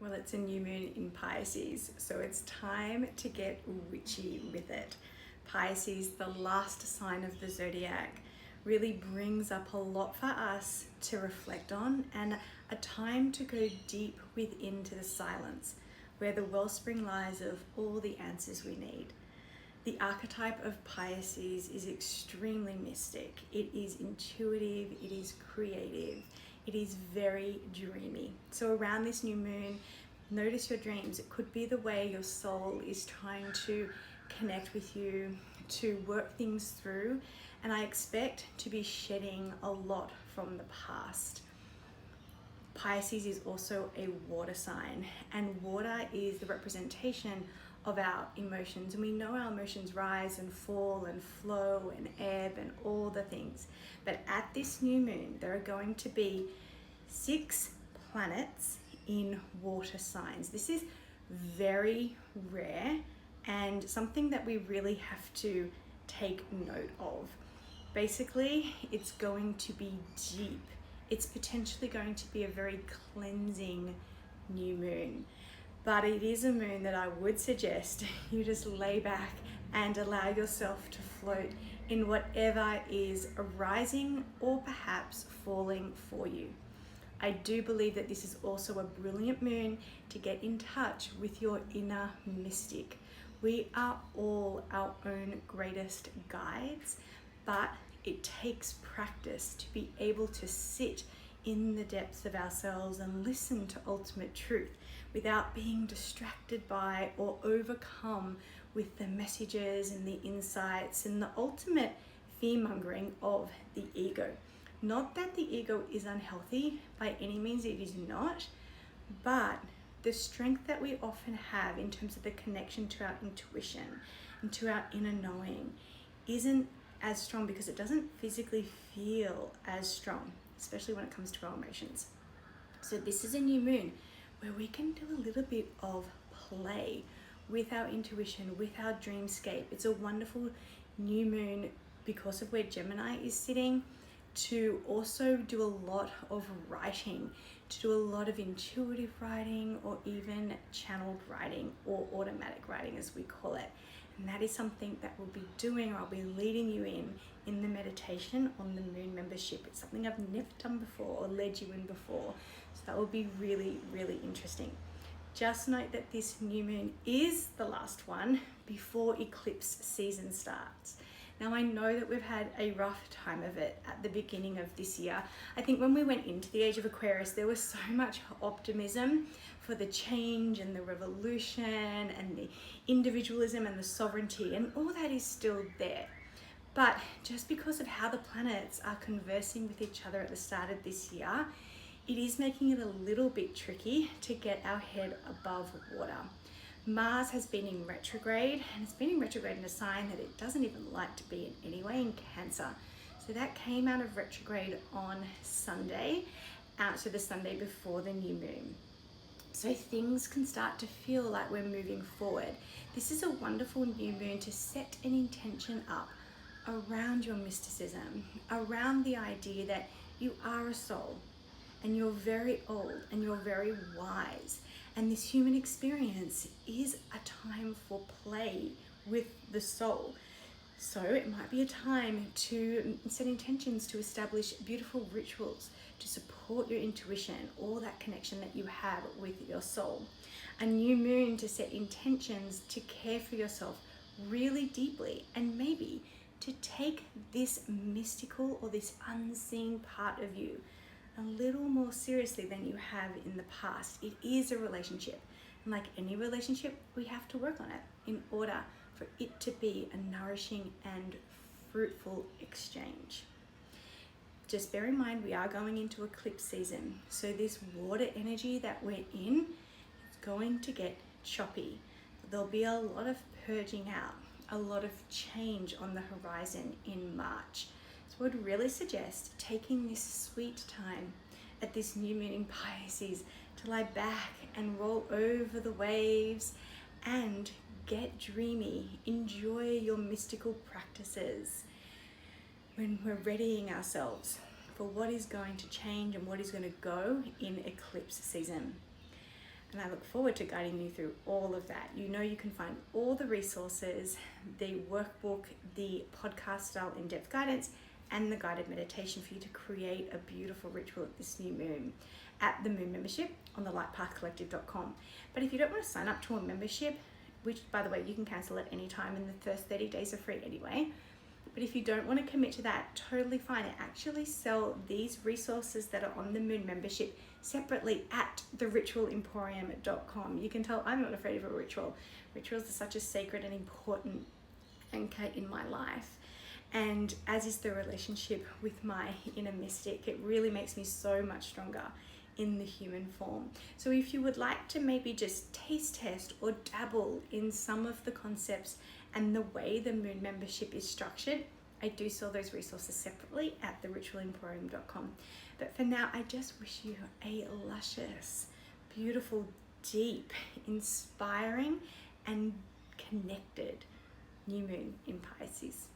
Well, it's a new moon in Pisces, so it's time to get witchy with it. Pisces, the last sign of the zodiac, really brings up a lot for us to reflect on, and a time to go deep within to the silence, where the wellspring lies of all the answers we need. The archetype of Pisces is extremely mystic. It is intuitive, it is creative, it is very dreamy. So around this new moon, notice your dreams. It could be the way your soul is trying to connect with you, to work things through, and I expect to be shedding a lot from the past. Pisces is also a water sign, and water is the representation of our emotions, and we know our emotions rise and fall and flow and ebb and all the things. But at this new moon, there are going to be 6 planets in water signs. This is very rare and something that we really have to take note of. Basically, it's going to be deep. It's potentially going to be a very cleansing new moon. But it is a moon that I would suggest you just lay back and allow yourself to float in whatever is arising or perhaps falling for you. I do believe that this is also a brilliant moon to get in touch with your inner mystic. We are all our own greatest guides, but it takes practice to be able to sit in the depths of ourselves and listen to ultimate truth without being distracted by or overcome with the messages and the insights and the ultimate fear-mongering of the ego. Not that the ego is unhealthy, by any means it is not, but the strength that we often have in terms of the connection to our intuition and to our inner knowing isn't as strong because it doesn't physically feel as strong, especially when it comes to our emotions. So this is a new moon where we can do a little bit of play with our intuition, with our dreamscape. It's a wonderful new moon because of where Gemini is sitting to also do a lot of writing, to do a lot of intuitive writing or even channeled writing or automatic writing as we call it. And that is something that we'll be doing, or I'll be leading you in the meditation on the moon membership. It's something I've never done before or led you in before. So that will be really, really interesting. Just note that this new moon is the last one before eclipse season starts. Now I know that we've had a rough time of it at the beginning of this year. I think when we went into the age of Aquarius, there was so much optimism for the change and the revolution and the individualism and the sovereignty, and all that is still there. But just because of how the planets are conversing with each other at the start of this year, it is making it a little bit tricky to get our head above water. Mars has been in retrograde, and it's been in retrograde in a sign that it doesn't even like to be in anyway, in Cancer. So that came out of retrograde on Sunday, so the Sunday before the new moon. So things can start to feel like we're moving forward. This is a wonderful new moon to set an intention up around your mysticism, around the idea that you are a soul and you're very old and you're very wise. And this human experience is a time for play with the soul. So it might be a time to set intentions to establish beautiful rituals to support your intuition, all that connection that you have with your soul. A new moon to set intentions to care for yourself really deeply, and maybe to take this mystical or this unseen part of you a little more seriously than you have in the past. It is a relationship, and like any relationship, we have to work on it in order for it to be a nourishing and fruitful exchange. Just bear in mind, we are going into eclipse season, so this water energy that we're in is going to get choppy. There'll be a lot of purging out, a lot of change on the horizon in March. So I would really suggest taking this sweet time at this new moon in Pisces to lie back and roll over the waves and get dreamy. Enjoy your mystical practices when we're readying ourselves for what is going to change and what is going to go in eclipse season. And I look forward to guiding you through all of that. You know, you can find all the resources, the workbook, the podcast style in-depth guidance, and the guided meditation for you to create a beautiful ritual at this new moon at the Moon membership on the lightpathcollective.com. But if you don't want to sign up to a membership, which by the way, you can cancel at any time and the first 30 days are free anyway. But if you don't want to commit to that, totally fine. I actually sell these resources that are on the Moon membership separately at theritualemporium.com. You can tell I'm not afraid of a ritual. Rituals are such a sacred and important anchor in my life. And as is the relationship with my inner mystic, it really makes me so much stronger in the human form. So if you would like to maybe just taste test or dabble in some of the concepts and the way the Moon membership is structured, I do sell those resources separately at theritualemporium.com. But for now, I just wish you a luscious, beautiful, deep, inspiring, and connected new moon in Pisces.